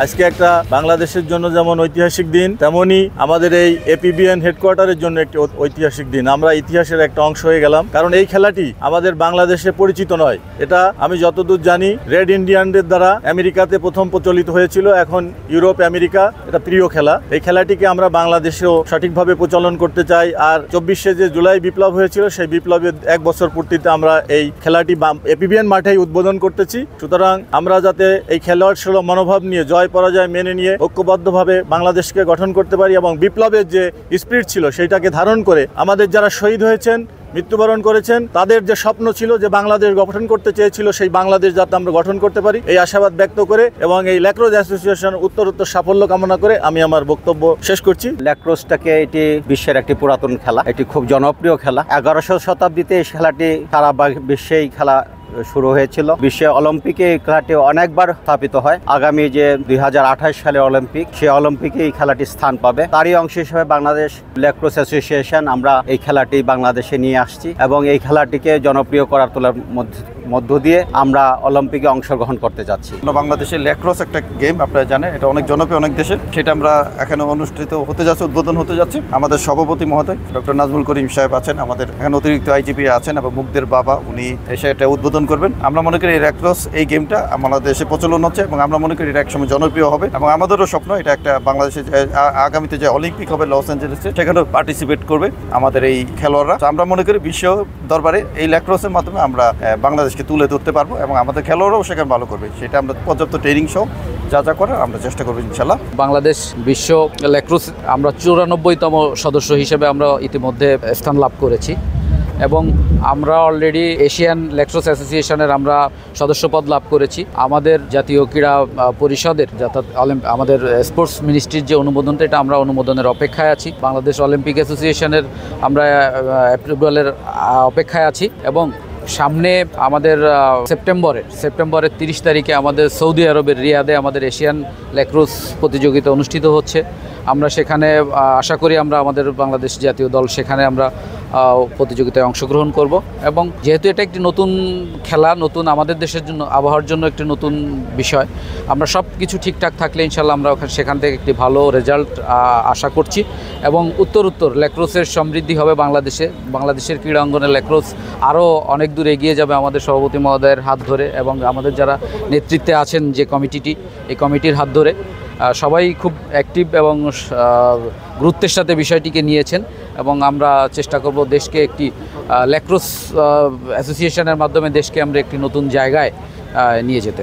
আজকে একটা বাংলাদেশের জন্য যেমন ঐতিহাসিক দিন, তেমনি আমাদের এই এপিবিএন হেডকোয়ার্টারের জন্য একটি ঐতিহাসিক দিন। আমরা ইতিহাসের একটা অংশ হয়ে গেলাম, কারণ এই খেলাটি আমাদের বাংলাদেশে পরিচিত নয়। এটা আমি যতদূর জানি রেড ইন্ডিয়ানদের দ্বারা আমেরিকাতে প্রথম প্রচলিত হয়েছিল, এখন ইউরোপ আমেরিকা এটা প্রিয় খেলা। এই খেলাটিকে আমরা বাংলাদেশেও সঠিকভাবে প্রচলন করতে চাই। আর 24শে যে জুলাই বিপ্লব হয়েছিল, সেই বিপ্লবের 1 বছর পূর্তিতে আমরা এই খেলাটি এপিবিএন মাঠেই উদ্বোধন করতেছি। সুতরাং আমরা যাতে এই খেলোয়াড় সুলভ মনোভাব নিয়ে জয় পরাজয় মেনে নিয়ে ঐক্যবদ্ধভাবে বাংলাদেশকে গঠন করতে পারি এবং বিপ্লবের যে স্পিরিট ছিল সেইটাকে ধারণ করে আমাদের যারা শহীদ হয়েছেন, মৃত্যুবরণ করেছেন, তাদের যে স্বপ্ন ছিল যে বাংলাদেশ গঠন করতে চেয়েছিল, সেই বাংলাদেশ যাতে আমরা গঠন করতে পারি এই আশাবাদ ব্যক্ত করে এবং এই ল্যাক্রোস অ্যাসোসিয়েশন উত্তরোত্তর সাফল্য কামনা করে আমি আমার বক্তব্য শেষ করছি। ল্যাক্রোসটাকে এটি বিশ্বের একটি পুরাতন খেলা, এটি খুব জনপ্রিয় খেলা। 11শো শতাব্দীতে এই খেলাটি সারা বিশ্বেই খেলা শুরু হয়েছিল। বিশ্ব অলিম্পিকে এই খেলাটি অনেকবার স্থাপিত হয়। আগামী যে 2028 সালে অলিম্পিক, সেই অলিম্পিকে এই খেলাটি স্থান পাবে। তারই অংশ হিসেবে বাংলাদেশ ল্যাক্রোস অ্যাসোসিয়েশন আমরা এই খেলাটি বাংলাদেশে নিয়ে আসছি এবং এই খেলাটিকে জনপ্রিয় করার তোলার মধ্য দিয়ে আমরা অলিম্পিকে অংশগ্রহণ করতে যাচ্ছি। বাংলাদেশের ল্যাক্রোস একটা গেম, আপনারা জানেন এটা অনেক জনপ্রিয় অনেক দেশে। সেটা আমরা এখানে অনুষ্ঠিত হতে যাচ্ছে, উদ্বোধন হতে যাচ্ছে। আমাদের সভাপতি মহোদয় ডক্টর নাজমুল করিম সাহেব আছেন, আমাদের এখানে অতিরিক্ত আইজিপি আছেন এবং মুগ্ধের বাবা, উনি এসে এটা উদ্বোধন করবেন। আমরা মনে করি এই ল্যাক্রোস এই গেমটা আমাদের দেশে প্রচলন হচ্ছে এবং আমরা মনে করি এটা একসময় জনপ্রিয় হবে এবং আমাদেরও স্বপ্ন এটা একটা বাংলাদেশে আগামীতে যে অলিম্পিক হবে লস অ্যাঞ্জেলেসে, সেখানেও পার্টিসিপেট করবে আমাদের এই খেলোয়াড়রা। আমরা মনে করি বিশ্ব দরবারে এই ল্যাক্রোসের মাধ্যমে আমরা বাংলাদেশকে তুলে ধরতে পারবো এবং আমাদের খেলোয়াড়রাও সেখানে ভালো করবে। সেটা আমরা পর্যাপ্ত ট্রেনিং সহ যা যা করার আমরা চেষ্টা করবো ইনশাল্লাহ। বাংলাদেশ বিশ্ব ল্যাক্রোস আমরা 94তম সদস্য হিসেবে আমরা ইতিমধ্যে স্থান লাভ করেছি এবং আমরা অলরেডি এশিয়ান ল্যাক্রোস অ্যাসোসিয়েশনের আমরা সদস্যপদ লাভ করেছি। আমাদের জাতীয় ক্রীড়া পরিষদের আমাদের স্পোর্টস মিনিস্ট্রির যে অনুমোদনটা, এটা আমরা অনুমোদনের অপেক্ষায় আছি। বাংলাদেশ অলিম্পিক অ্যাসোসিয়েশনের আমরা অ্যাপ্রুভালের অপেক্ষায় আছি এবং সামনে আমাদের সেপ্টেম্বরের 30 তারিখে আমাদের সৌদি আরবের রিয়াদে আমাদের এশিয়ান ল্যাক্রোস প্রতিযোগিতা অনুষ্ঠিত হচ্ছে। আমরা সেখানে আশা করি আমরা আমাদের বাংলাদেশ জাতীয় দল সেখানে আমরা প্রতিযোগিতায় অংশগ্রহণ করব এবং যেহেতু এটা একটি নতুন খেলা, নতুন আমাদের দেশের জন্য আবহাওয়ার জন্য একটি নতুন বিষয়, আমরা সব কিছু ঠিকঠাক থাকলে ইনশাল্লাহ আমরা সেখান থেকে একটি ভালো রেজাল্ট আশা করছি এবং উত্তর ল্যাক্রোসের সমৃদ্ধি হবে বাংলাদেশের ক্রীড়া অঙ্গনে ল্যাক্রোস আরও অনেক দূর এগিয়ে যাবে আমাদের সভাপতি মহোদয়ের হাত ধরে এবং আমাদের যারা নেতৃত্বে আছেন যে কমিটিটি, এই কমিটির হাত ধরে সবাই খুব অ্যাক্টিভ এবং গুরুত্বের সাথে বিষয়টিকে নিয়েছেন এবং আমরা চেষ্টা করব দেশকে একটি ল্যাক্রোস অ্যাসোসিয়েশনের মাধ্যমে দেশকে আমরা একটি নতুন জায়গায় নিয়ে যেতে।